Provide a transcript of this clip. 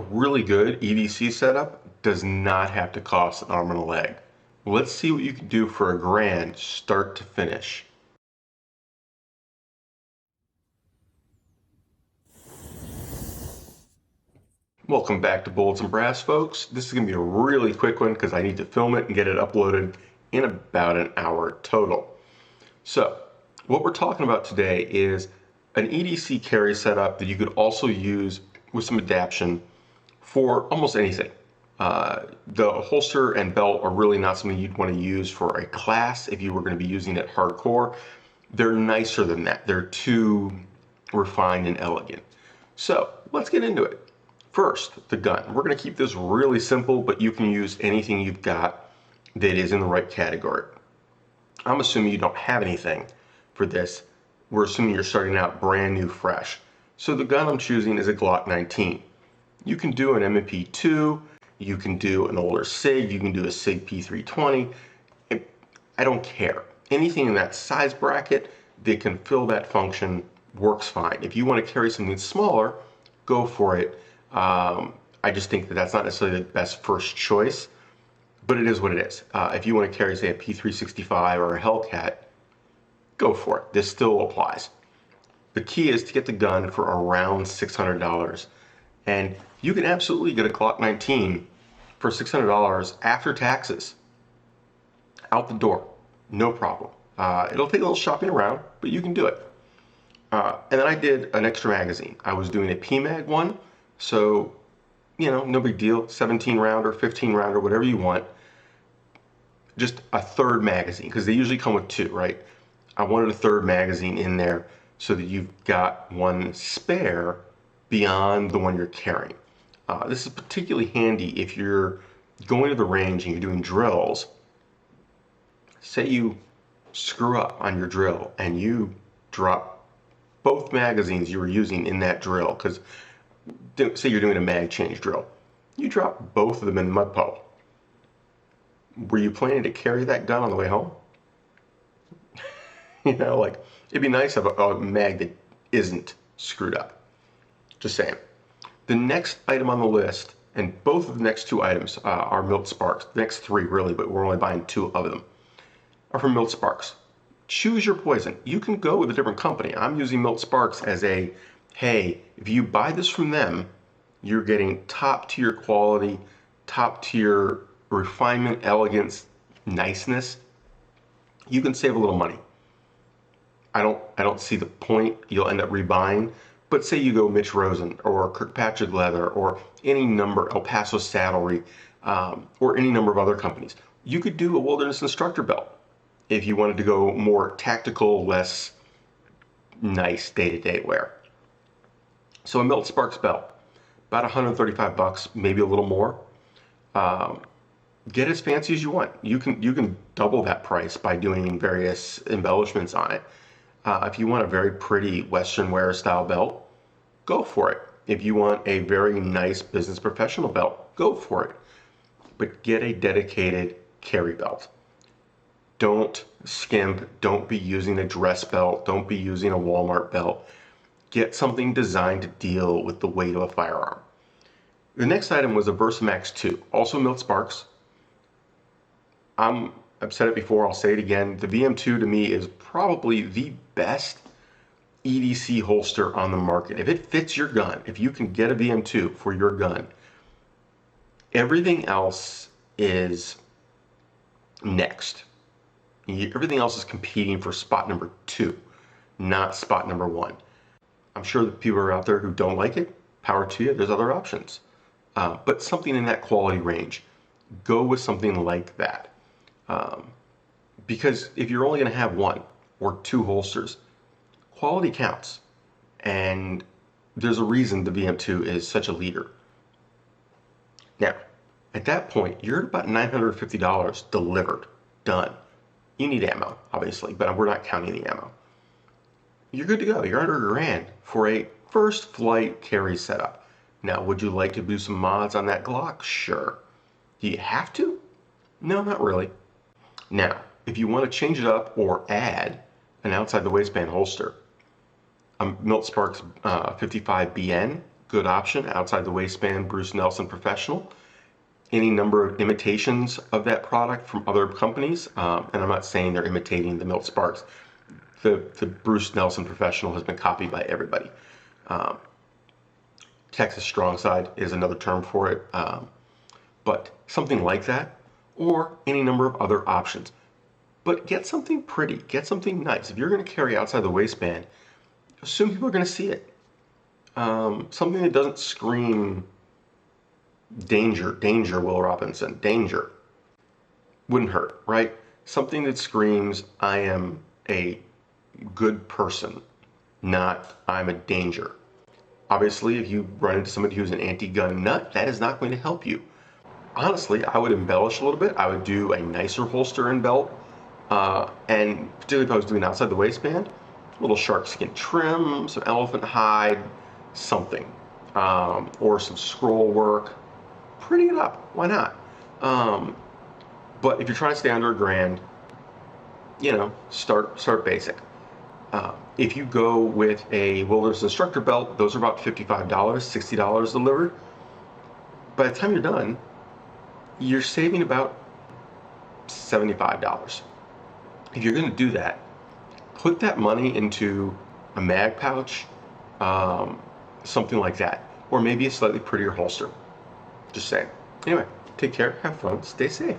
really good EDC setup does not have to cost an arm and a leg. Let's see what you can do for $1,000 start to finish. Welcome back to Bullets and Brass, folks. This is going to be a really quick one because I need to film it and get it uploaded in about an hour total. So what we're talking about today is an EDC carry setup that you could also use with some adaptation for almost anything. The holster and belt are really not something you'd want to use for a class if you were going to be using it hardcore. They're nicer than that. They're too refined and elegant. So let's get into it. First, the gun. We're going to keep this really simple, but you can use anything you've got that is in the right category. I'm assuming you don't have anything for this. We're assuming you're starting out brand new, fresh. So the gun I'm choosing is a Glock 19. You can do an M&P2, you can do an older SIG, you can do a SIG P320. I don't care. Anything in that size bracket that can fill that function works fine. If you want to carry something smaller, go for it. I just think that that's not necessarily the best first choice, but it is what it is. If you want to carry, say, a P365 or a Hellcat, go for it. This still applies. The key is to get the gun for around $600. And you can absolutely get a Glock 19 for $600 after taxes. Out the door, no problem. It'll take a little shopping around, but you can do it. And then I did an extra magazine. I was doing a PMag one, so, you know, no big deal. 17 rounder, 15 rounder, whatever you want. Just a third magazine, because they usually come with two, right? I wanted a third magazine in there so that you've got one spare beyond the one you're carrying. This is particularly handy if you're going to the range and you're doing drills. Say you screw up on your drill and you drop both magazines you were using in that drill, because say you're doing a mag change drill. You drop both of them in the mud puddle. Were you planning to carry that gun on the way home? You know, like, it'd be nice to have a mag that isn't screwed up. Just saying. The next item on the list, and both of the next two items are Milt Sparks. The next three, really, but we're only buying two of them, are from Milt Sparks. Choose your poison. You can go with a different company. I'm using Milt Sparks as a, hey, if you buy this from them, you're getting top tier quality, top tier refinement, elegance, niceness. You can save a little money. I don't see the point. You'll end up rebuying. But say you go Mitch Rosen or Kirkpatrick Leather or any number, El Paso Saddlery, or any number of other companies. You could do a wilderness instructor belt if you wanted to go more tactical, less nice day-to-day wear. So a Milt Sparks belt, about 135 bucks, maybe a little more. Get as fancy as you want. You can double that price by doing various embellishments on it. If you want a very pretty Western wear style belt, go for it. If you want a very nice business professional belt, go for it. But get a dedicated carry belt. Don't skimp. Don't be using a dress belt. Don't be using a Walmart belt. Get something designed to deal with the weight of a firearm. The next item was a Versamax 2, also Milt Sparks. I've said it before, I'll say it again. The VM2 to me is probably the best EDC holster on the market. If it fits your gun, if you can get a VM2 for your gun, everything else is next. Everything else is competing for spot number 2, not spot number 1. I'm sure that people are out there who don't like it. Power to you, there's other options. But something in that quality range, go with something like that. Because if you're only going to have one or two holsters, quality counts. And there's a reason the VM2 is such a leader. Now, at that point, you're at about $950 delivered, done. You need ammo, obviously, but we're not counting the ammo. You're good to go. You're under $1,000 for a first flight carry setup. Now, would you like to do some mods on that Glock? Sure. Do you have to? No, not really. Now, if you want to change it up or add an outside the waistband holster, Milt Sparks 55BN good option. Outside the waistband, Bruce Nelson Professional. Any number of imitations of that product from other companies, and I'm not saying they're imitating the Milt Sparks. The Bruce Nelson Professional has been copied by everybody. Texas Strong Side is another term for it, but something like that, or any number of other options. But get something pretty, get something nice. If you're going to carry outside the waistband, assume people are going to see it. Something that doesn't scream danger, danger, Will Robinson, danger. Wouldn't hurt, right? Something that screams, I am a good person, not I'm a danger. Obviously, if you run into somebody who's an anti-gun nut, that is not going to help you. Honestly, I would embellish a little bit. I would do a nicer holster and belt, and particularly if I was doing outside the waistband, a little shark skin trim, some elephant hide, something, or some scroll work. Pretty it up, why not? But if you're trying to stay under $1,000, you know, start basic. If you go with a wilderness instructor belt, those are about $55, $60 delivered. By the time you're done, you're saving about $75. If you're going to do that, put that money into a mag pouch, something like that, or maybe a slightly prettier holster. Just saying. Anyway, take care, have fun, stay safe.